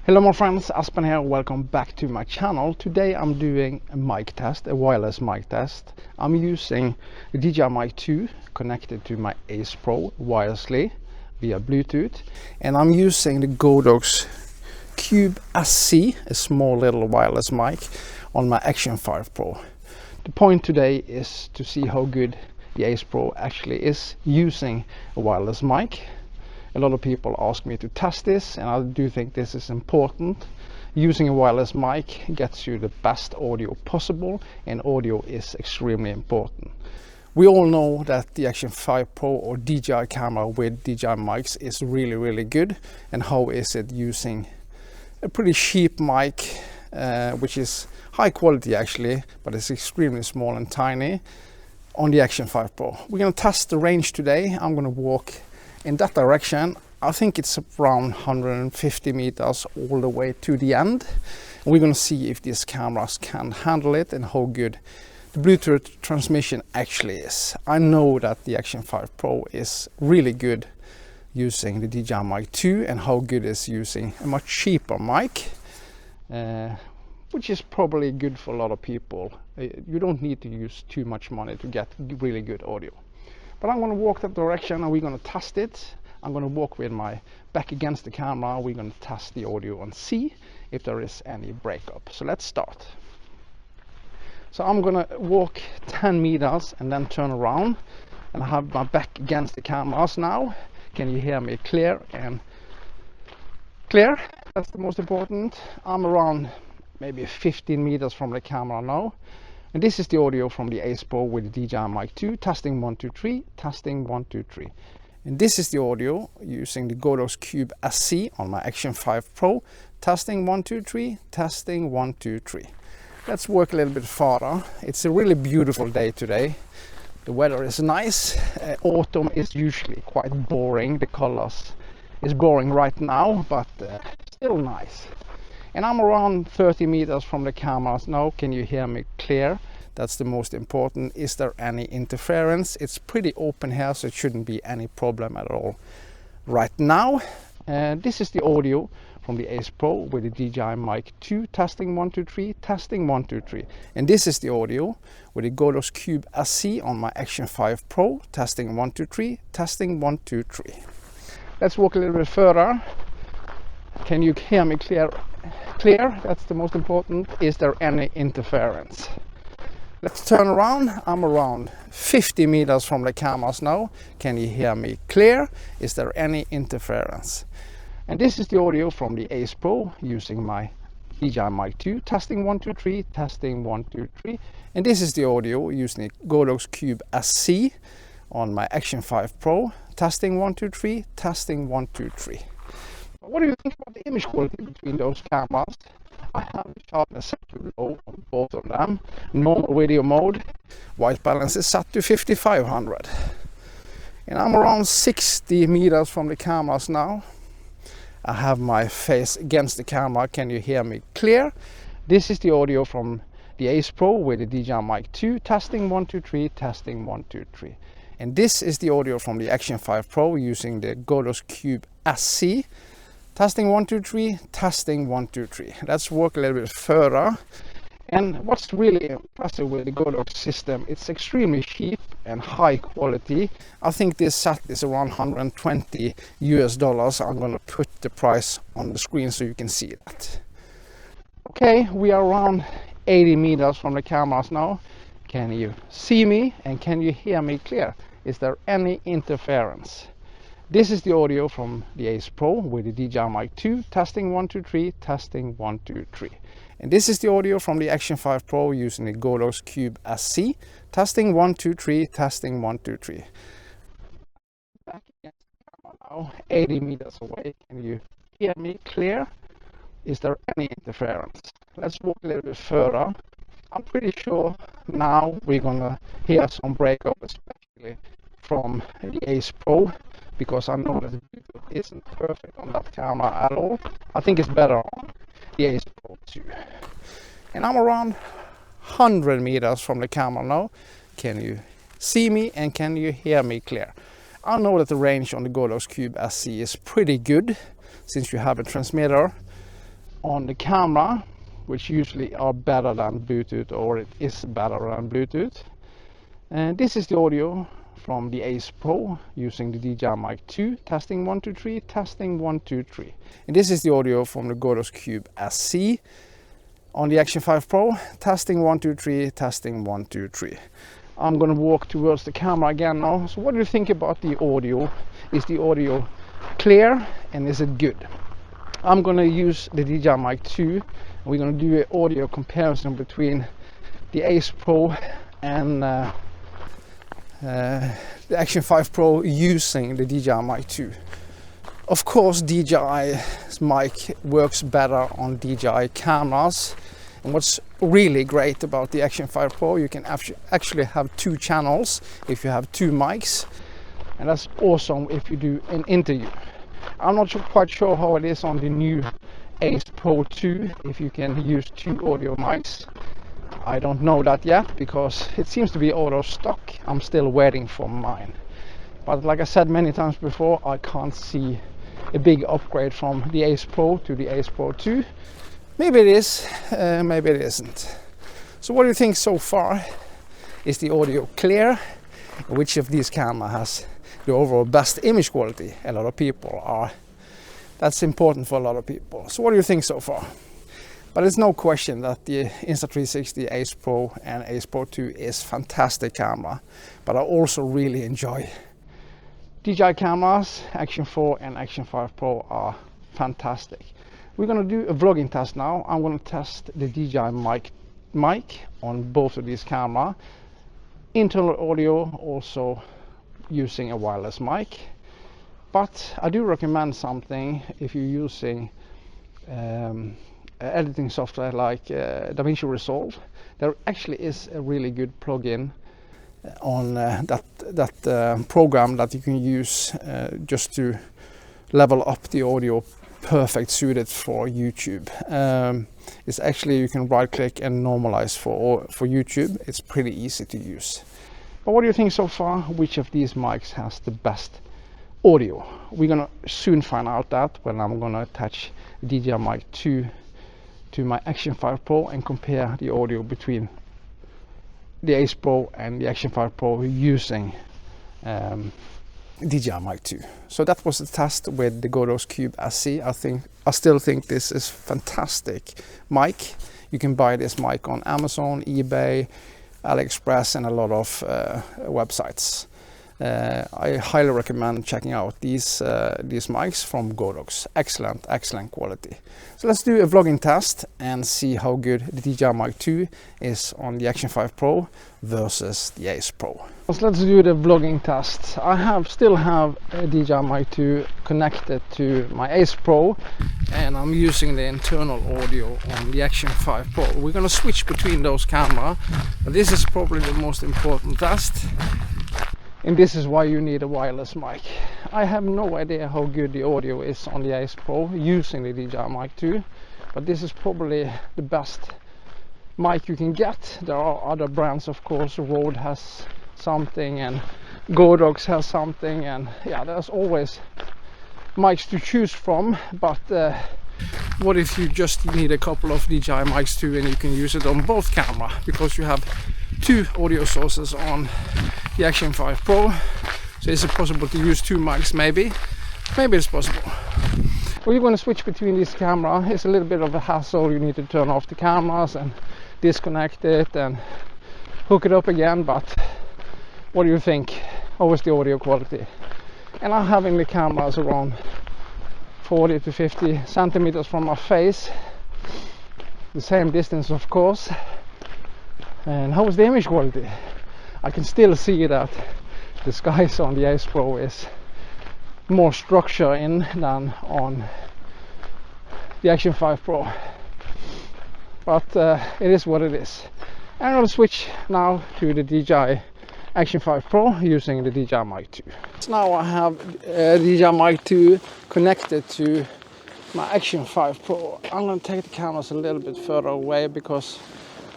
Hello my friends, Aspen here, welcome back to my channel. Today I'm doing a mic test, a wireless mic test. I'm using the DJI Mic 2 connected to my Ace Pro wirelessly via Bluetooth, and I'm using the GODOX Cube SC, a small little wireless mic, on my Action 5 Pro. The point today is to see how good the Ace Pro actually is using a wireless mic. A lot of people ask me to test this, and I do think this is important. Using a wireless mic gets you the best audio possible, and audio is extremely important. We all know that the Action 5 Pro or DJI camera with DJI mics is really good. And how is it using a pretty cheap mic, which is high quality actually, but it's extremely small and tiny, on the Action 5 Pro. We're going to test the range today. I'm going to walk in that direction. I think it's around 150 meters all the way to the end. And we're going to see if these cameras can handle it and how good the Bluetooth transmission actually is. I know that the Action 5 Pro is really good using the DJI Mic 2, and how good is using a much cheaper mic, which is probably good for a lot of people. You don't need to use too much money to get really good audio. But I'm going to walk that direction and we're going to test it. I'm going to walk with my back against the camera. We're going to test the audio and see if there is any breakup. So let's start. So I'm going to walk 10 meters and then turn around, and I have my back against the cameras now. Can you hear me clear and clear? That's the most important. I'm around maybe 15 meters from the camera now. And this is the audio from the Ace Pro with the DJI Mic 2. Testing 1 2 3, testing 1 2 3. And this is the audio using the GODOX Cube SC on my Action 5 Pro. Testing 1 2 3, testing 1 2 3. Let's work a little bit farther. It's a really beautiful day today. The weather is nice. Autumn is usually quite boring. The colors is boring right now, but still nice. And I'm around 30 meters from the cameras now. Can you hear me clear? That's the most important. Is there any interference? It's pretty open here, so it shouldn't be any problem at all right now. This is the audio from the Ace Pro with the DJI Mic 2. Testing 1 2 3, testing 1 2 3. And this is the audio with the GODOX Cube SC on my Action 5 Pro. Testing 1 2 3, testing 1 2 3. Let's walk a little bit further. Can you hear me clear? Clear, that's the most important. Is there any interference? Let's turn around. I'm around 50 meters from the cameras now. Can you hear me clear? Is there any interference? And this is the audio from the Ace Pro using my DJI Mic 2. Testing 1 2 3, testing 1 2 3. And this is the audio using the GODOX Cube SC on my Action 5 Pro. Testing 1 2 3, testing 1 2 3. What do you think about the image quality between those cameras? I have the sharpness set to low on both of them. Normal video mode, white balance is set to 5500. And I'm around 60 meters from the cameras now. I have my face against the camera. Can you hear me clear? This is the audio from the Ace Pro with the DJI Mic 2. Testing 1 2 3, testing 1 2 3. And this is the audio from the Action 5 Pro using the GODOX Cube SC. Testing 1 2 3, testing 1 2 3. Let's work a little bit further. And what's really impressive with the GODOX system, it's extremely cheap and high quality. I think this set is around $120 US. I'm gonna put the price on the screen so you can see that. Okay, we are around 80 meters from the cameras now. Can you see me and can you hear me clear? Is there any interference? This is the audio from the Ace Pro with the DJI Mic 2. Testing 1 2 3, testing 1 2 3. And this is the audio from the Action 5 Pro using the GODOX Cube SC. Testing 1 2 3, testing 1 2 3. Back against the camera now, 80 meters away. Can you hear me clear? Is there any interference? Let's walk a little bit further. I'm pretty sure now we're gonna hear some breakup, especially from the Ace Pro, because I know that the Bluetooth isn't perfect on that camera at all. I think it's better on the Ace Pro 2. And I'm around 100 meters from the camera now. Can you see me and can you hear me clear? I know that the range on the GODOX Cube SC is pretty good since you have a transmitter on the camera, which usually are better than Bluetooth, or it is better than Bluetooth. And this is the audio from the Ace Pro using the DJI Mic 2. Testing 1 2 3, testing 1 2 3. And this is the audio from the GODOX Cube SC on the Action 5 Pro. Testing 1 2 3, testing 1 2 3. I'm gonna walk towards the camera again now. So what do you think about the audio? Is the audio clear and is it good? I'm gonna use the DJI Mic 2. We're gonna do an audio comparison between the Ace Pro and the Action 5 Pro using the DJI Mic 2. Of course, DJI's mic works better on DJI cameras. And what's really great about the Action 5 Pro, you can actually have 2 channels if you have 2 mics. And that's awesome if you do an interview. I'm not quite sure how it is on the new Ace Pro 2, if you can use 2 audio mics. I don't know that yet because it seems to be out of stock. I'm still waiting for mine. But like I said many times before, I can't see a big upgrade from the Ace Pro to the Ace Pro 2. Maybe it is, maybe it isn't. So what do you think so far? Is the audio clear? Which of these cameras has the overall best image quality? A lot of people are. That's important for a lot of people. So what do you think so far? But there's no question that the Insta360 Ace Pro and Ace Pro 2 is fantastic camera. But I also really enjoy DJI cameras. Action 4 and Action 5 Pro are fantastic. We're gonna do a vlogging test now. I'm gonna test the DJI mic on both of these cameras. Internal audio, also using a wireless mic. But I do recommend something if you're using editing software like DaVinci Resolve. There actually is a really good plugin on that program that you can use just to level up the audio, perfect suited for YouTube. It's actually, you can right click and normalize for YouTube. It's pretty easy to use. But what do you think so far? Which of these mics has the best audio? We're gonna soon find out that when I'm gonna attach DJI Mic 2 to my Action 5 Pro and compare the audio between the Ace Pro and the Action 5 Pro using DJI Mic 2. So that was the test with the GODOX Cube SC. I still think this is fantastic mic. You can buy this mic on Amazon, eBay, AliExpress and a lot of websites. I highly recommend checking out these mics from GODOX. Excellent quality. So let's do a vlogging test and see how good the DJI Mic 2 is on the Action 5 Pro versus the Ace Pro. So let's do the vlogging test. I still have a DJI Mic 2 connected to my Ace Pro, and I'm using the internal audio on the Action 5 Pro. We're gonna switch between those cameras, but this is probably the most important test. And this is why you need a wireless mic. I have no idea how good the audio is on the Ace Pro using the DJI Mic 2, but this is probably the best mic you can get. There are other brands, of course. Rode has something and GODOX has something, and yeah, there's always mics to choose from. But what if you just need a couple of DJI Mics 2 and you can use it on both cameras because you have 2 audio sources on the Action 5 Pro? So is it possible to use 2 mics? Maybe it's possible. Well, you're going to switch between these cameras. It's a little bit of a hassle. You need to turn off the cameras and disconnect it and hook it up again. But what do you think? How is the audio quality? And I'm having the cameras around 40 to 50 centimeters from my face, the same distance of course. And how is the image quality? I can still see that the skies on the Ace Pro is more structure in than on the Action 5 Pro, but it is what it is. And I'll switch now to the DJI Action 5 Pro using the DJI Mic 2. So now I have DJI Mic 2 connected to my Action 5 Pro. I'm going to take the cameras a little bit further away because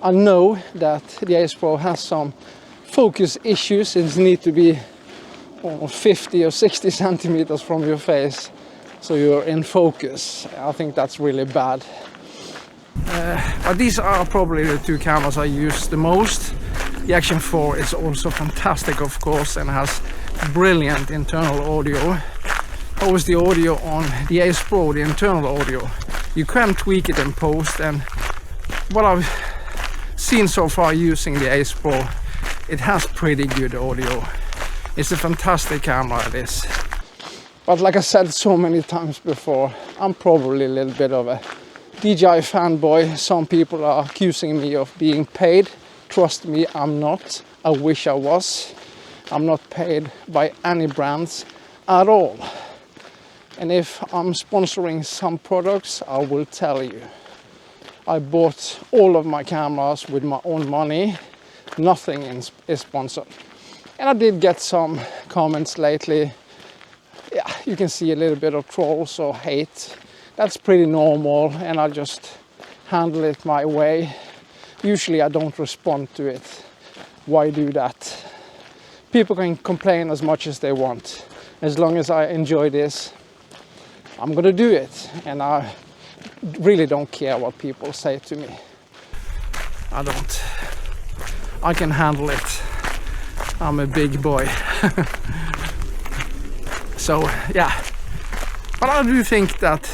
I know that the Ace Pro has some focus issues. It needs to be 50 or 60 centimeters from your face so you're in focus. I think that's really bad. But these are probably the two cameras I use the most. The Action 4 is also fantastic, of course, and has brilliant internal audio. How is the audio on the Ace Pro, the internal audio? You can tweak it in post, and what I've seen so far using the Ace Pro, it has pretty good audio. It's a fantastic camera, it is. But like I said so many times before, I'm probably a little bit of a DJI fanboy. Some people are accusing me of being paid. Trust me, I'm not. I wish I was. I'm not paid by any brands at all. And if I'm sponsoring some products, I will tell you. I bought all of my cameras with my own money. Nothing is sponsored. And I did get some comments lately. Yeah, you can see a little bit of trolls or hate. That's pretty normal, and I just handle it my way. Usually I don't respond to it. Why do that? People can complain as much as they want. As long as I enjoy this, I'm gonna do it, and I really don't care what people say to me. I don't. I can handle it. I'm a big boy. So yeah, but I do think that,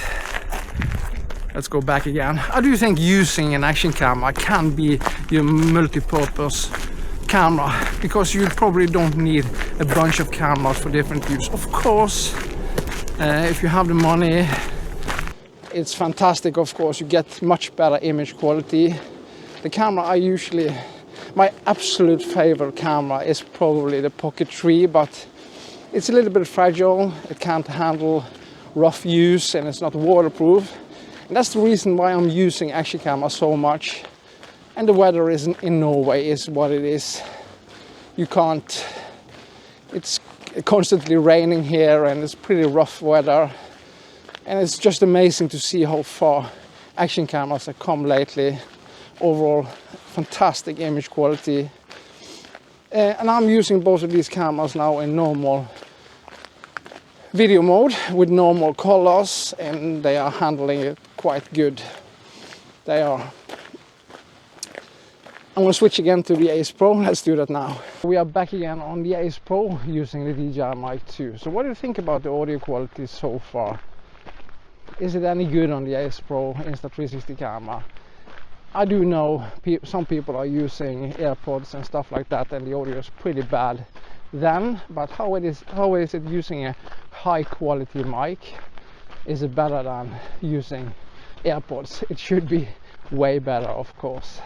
let's go back again. I do think using an action camera can be your multi-purpose camera, because you probably don't need a bunch of cameras for different use. Of course, if you have the money, it's fantastic. Of course, you get much better image quality. The camera my absolute favorite camera is probably the Pocket 3, but it's a little bit fragile. It can't handle rough use, and it's not waterproof. And that's the reason why I'm using action camera so much. And the weather in Norway is what it is. You can't, it's constantly raining here, and it's pretty rough weather. And it's just amazing to see how far action cameras have come lately. Overall, fantastic image quality. And I'm using both of these cameras now in normal video mode with normal colors, and they are handling it quite good. They are. I'm going to switch again to the Ace Pro. Let's do that now. We are back again on the Ace Pro using the DJI Mic 2. So what do you think about the audio quality so far? Is it any good on the Ace Pro Insta360 camera? I do know some people are using AirPods and stuff like that, and the audio is pretty bad then. But how is it using a high quality mic? Is it better than using AirPods? It should be way better, of course.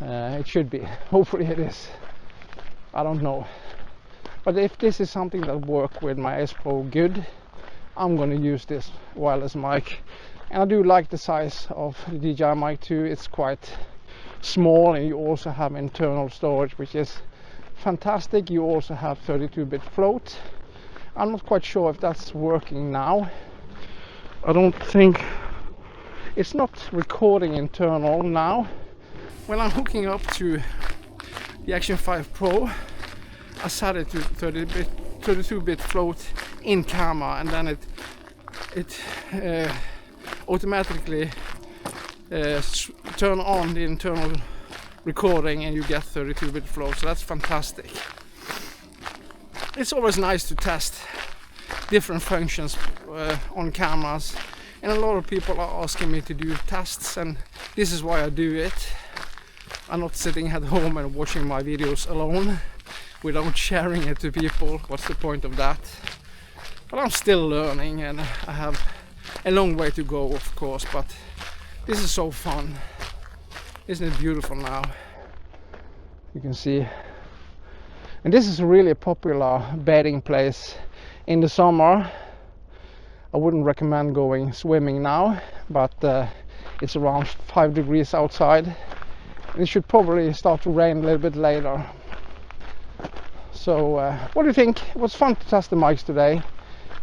It should be. Hopefully it is. I don't know. But if this is something that works with my Ace Pro good, I'm going to use this wireless mic. And I do like the size of the DJI Mic 2. It's quite small, and you also have internal storage, which is fantastic. You also have 32-bit float. I'm not quite sure if that's working now. I don't think it's not recording internal now. When I'm hooking up to the Action 5 Pro, I set it to 32-bit float in camera, and then it automatically turn on the internal recording, and you get 32-bit float. So that's fantastic. It's always nice to test different functions on cameras, and a lot of people are asking me to do tests, and this is why I do it. I'm not sitting at home and watching my videos alone without sharing it to people. What's the point of that? But I'm still learning, and I have a long way to go, of course, but this is so fun. Isn't it beautiful now? You can see. And this is a really popular bathing place in the summer. I wouldn't recommend going swimming now, but it's around 5 degrees outside. It should probably start to rain a little bit later. So what do you think? It was fun to test the mics today,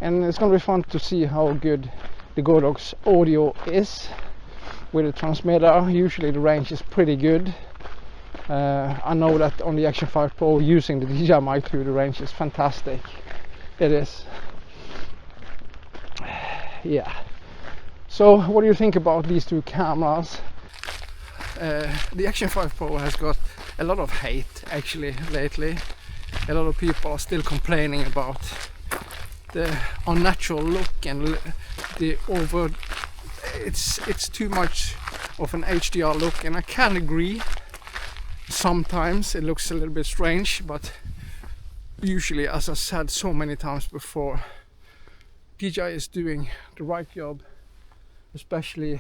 and it's going to be fun to see how good the GODOX audio is with the transmitter. Usually the range is pretty good. I know that on the Action 5 Pro using the DJI Mic 2, the range is fantastic. It is. Yeah. So what do you think about these two cameras? The Action 5 Pro has got a lot of hate actually lately. A lot of people are still complaining about the unnatural look and the it's too much of an HDR look, and I can agree. Sometimes it looks a little bit strange, but usually, as I said so many times before, DJI is doing the right job, especially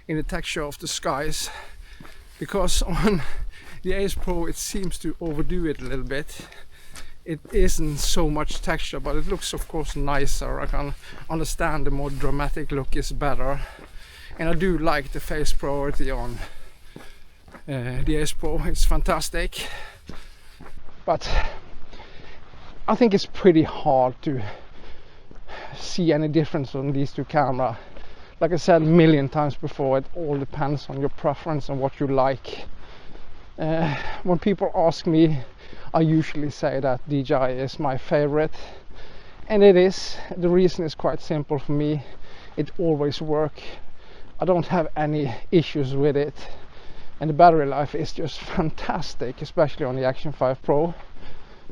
in the texture of the skies, because on the Ace Pro it seems to overdo it a little bit. It isn't so much texture, but it looks of course nicer. I can understand the more dramatic look is better, and I do like the face priority on the Ace Pro. It's fantastic, but I think it's pretty hard to see any difference on these two cameras. Like I said a million times before, it all depends on your preference and what you like. When people ask me, I usually say that DJI is my favorite, and it is. The reason is quite simple for me. It always works. I don't have any issues with it, and the battery life is just fantastic, especially on the Action 5 Pro,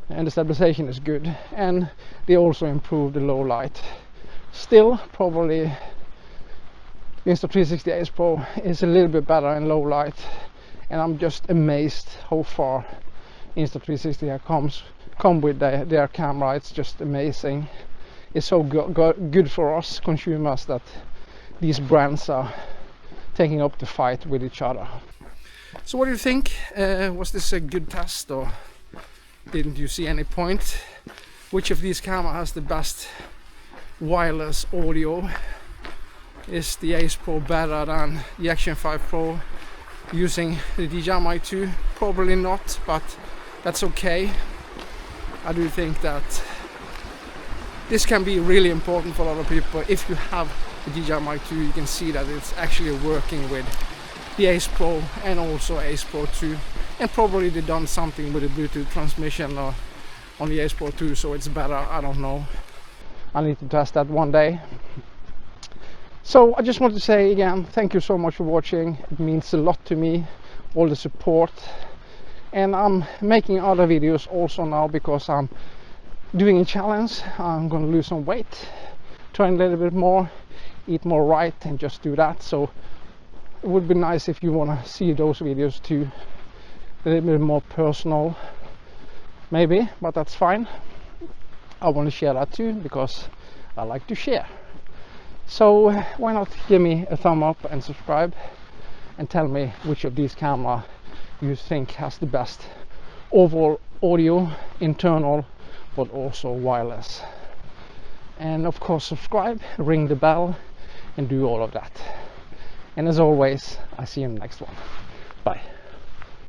and the stabilization is good, and they also improved the low light. Still, probably Insta360 Ace Pro is a little bit better in low light, and I'm just amazed how far Insta360 come with their camera. It's just amazing. It's so good for us consumers that these brands are taking up the fight with each other. So what do you think? Was this a good test, or didn't you see any point? Which of these cameras has the best wireless audio? Is the Ace Pro better than the Action 5 Pro using the DJI Mic 2? Probably not, but that's okay. I do think that this can be really important for a lot of people. If you have the DJI Mic 2, you can see that it's actually working with the Ace Pro and also Ace Pro 2, and probably they've done something with the Bluetooth transmission on the Ace Pro 2, so it's better. I don't know. I need to test that one day. So I just want to say again, thank you so much for watching. It means a lot to me, all the support. And I'm making other videos also now because I'm doing a challenge. I'm going to lose some weight, train a little bit more, eat more right, and just do that. So it would be nice if you want to see those videos too. A little bit more personal maybe, but that's fine. I want to share that too because I like to share. So why not give me a thumb up and subscribe, and tell me which of these cameras you think has the best overall audio, internal but also wireless. And of course subscribe, ring the bell, and do all of that. And as always, I see you in the next one.